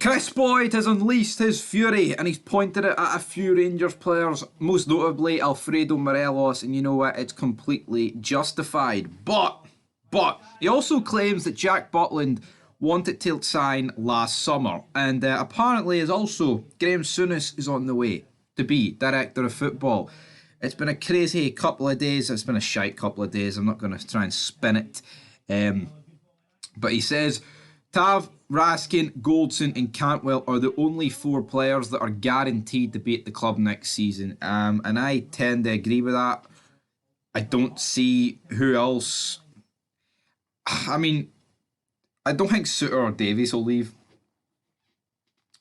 Kris Boyd has unleashed his fury and he's pointed it at a few Rangers players, most notably Alfredo Morelos, and you know what, it's completely justified. But he also claims that Jack Butland wanted to sign last summer, and apparently is also Graham Souness is on the way to be director of football. It's been a crazy couple of days. It's been a shite couple of days. I'm not going to try and spin it. But he says Tav, Raskin, Goldson and Cantwell are the only 4 players that are guaranteed to be at the club next season. And I tend to agree with that. I don't see who else. I mean, I don't think Suter or Davies will leave.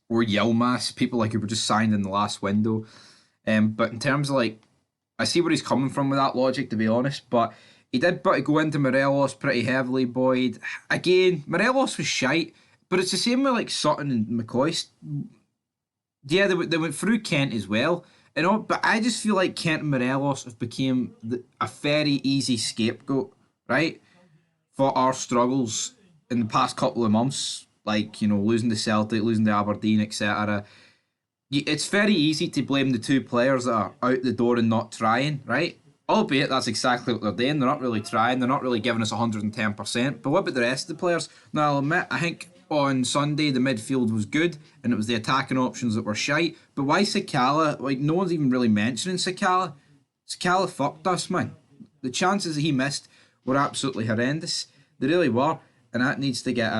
Or Yilmaz, people like who were just signed in the last window. But in terms of like, I see where he's coming from with that logic, to be honest. But he did go into Morelos pretty heavily, Boyd. Again, Morelos was shite. But it's the same with like Sutton and McCoy. Yeah, they went through Kent as well. You know, but I just feel like Kent and Morelos have become a very easy scapegoat, right? For our struggles in the past couple of months. Like, you know, losing to Celtic, losing to Aberdeen, etc. It's very easy to blame the 2 players that are out the door and not trying, right? Albeit that's exactly what they're doing. They're not really trying. They're not really giving us 110%. But what about the rest of the players? Now, I'll admit, I think on Sunday the midfield was good and it was the attacking options that were shite. But why Sakala? Like, no one's even really mentioning Sakala. Sakala fucked us, man. The chances that he missed were absolutely horrendous. They really were. And that needs to get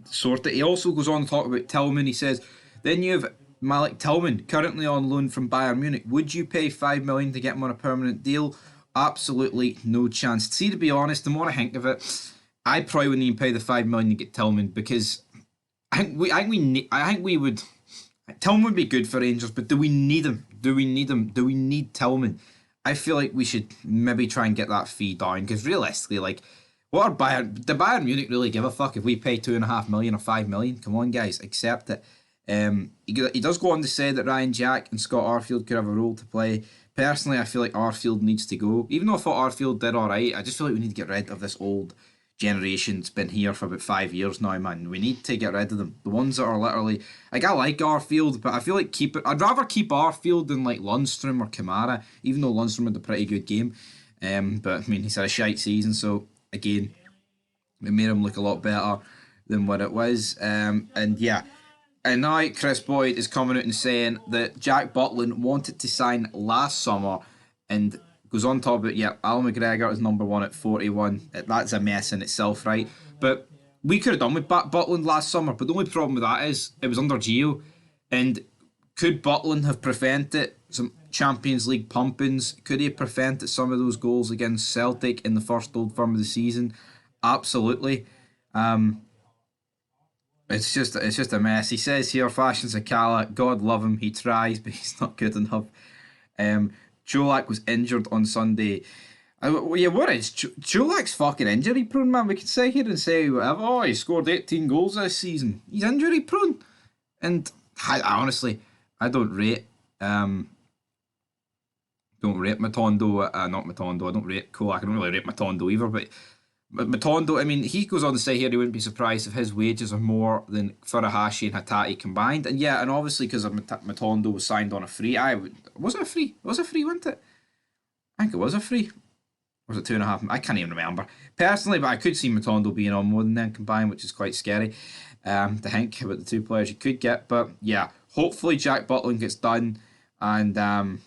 sorted. He also goes on to talk about Tillman. He says, then you have Malik Tillman, currently on loan from Bayern Munich. Would you pay $5 million to get him on a permanent deal? Absolutely no chance. See, to be honest, the more I think of it, I probably wouldn't even pay the $5 million to get Tillman, because I think we would. Tillman would be good for Rangers, but do we need him? Do we need Tillman? I feel like we should maybe try and get that fee down, because realistically, like, what are Bayern Munich really give a fuck if we pay $2.5 million or $5 million? Come on, guys, accept it. He does go on to say that Ryan Jack and Scott Arfield could have a role to play. Personally, I feel like Arfield needs to go. Even though I thought Arfield did alright, I just feel like we need to get rid of this old generation. It's been here for about 5 years now, man. We need to get rid of them. The ones that are literally, like, I like Arfield, but I feel like I'd rather keep Arfield than like Lundstrom or Kamara, even though Lundstrom had a pretty good game. But I mean, he's had a shite season, so again, it made him look a lot better than what it was. And yeah, and now Kris Boyd is coming out and saying that Jack Butland wanted to sign last summer, and goes on to talk about, yeah, Alan McGregor is number 1 at 41. That's a mess in itself, right? But we could have done with Butland last summer, but the only problem with that is it was under Gio. And could Butland have prevented some Champions League pumpings? Could he have prevented some of those goals against Celtic in the first Old Firm of the season? Absolutely. It's just a mess. He says here, Fashion Sakala, God love him, he tries, but he's not good enough. Cholak was injured on Sunday. Yeah, what is Cholak's fucking injury prone, man? We could sit here and say whatever. Oh, he scored 18 goals this season. He's injury prone, and I honestly, I don't rate Matondo. Not Matondo. I don't rate Cholak. I don't really rate Matondo either. But Matondo, I mean, he goes on to say here he wouldn't be surprised if his wages are more than Furuhashi and Hatate combined. And yeah, and obviously because of Matondo was signed on a free. Was it a free? It was a free, wasn't it? I think it was a free. Or was it 2.5? I can't even remember personally, but I could see Matondo being on more than them combined, which is quite scary to think about the 2 players you could get. But yeah, hopefully Jack Butland gets done, and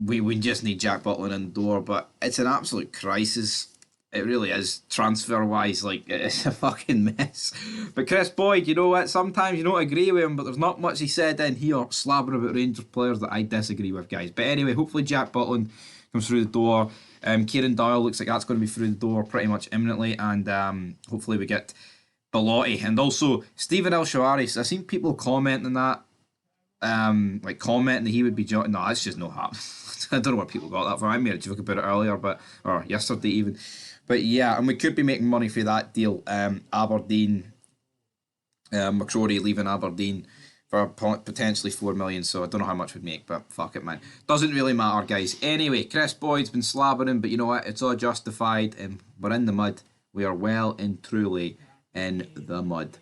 we just need Jack Butland in the door. But it's an absolute crisis. It really is, transfer-wise. Like, it's a fucking mess. But Kris Boyd, you know what? Sometimes you don't agree with him, but there's not much he said in here slabbing about Rangers players that I disagree with, guys. But anyway, hopefully Jack Butland comes through the door. Kieran Doyle looks like that's going to be through the door pretty much imminently, and hopefully we get Belotti. And also, Stephen El Shaarawy. I've seen people commenting that, like commenting that he would be joining. No, that's just no happening. I don't know where people got that from. I made a joke about it earlier, or yesterday even. But yeah, and we could be making money for that deal. Aberdeen, McCrory leaving Aberdeen for potentially 4 million. So I don't know how much we'd make, but fuck it, man. Doesn't really matter, guys. Anyway, Kris Boyd's been slabbering him, but you know what? It's all justified, and we're in the mud. We are well and truly in the mud.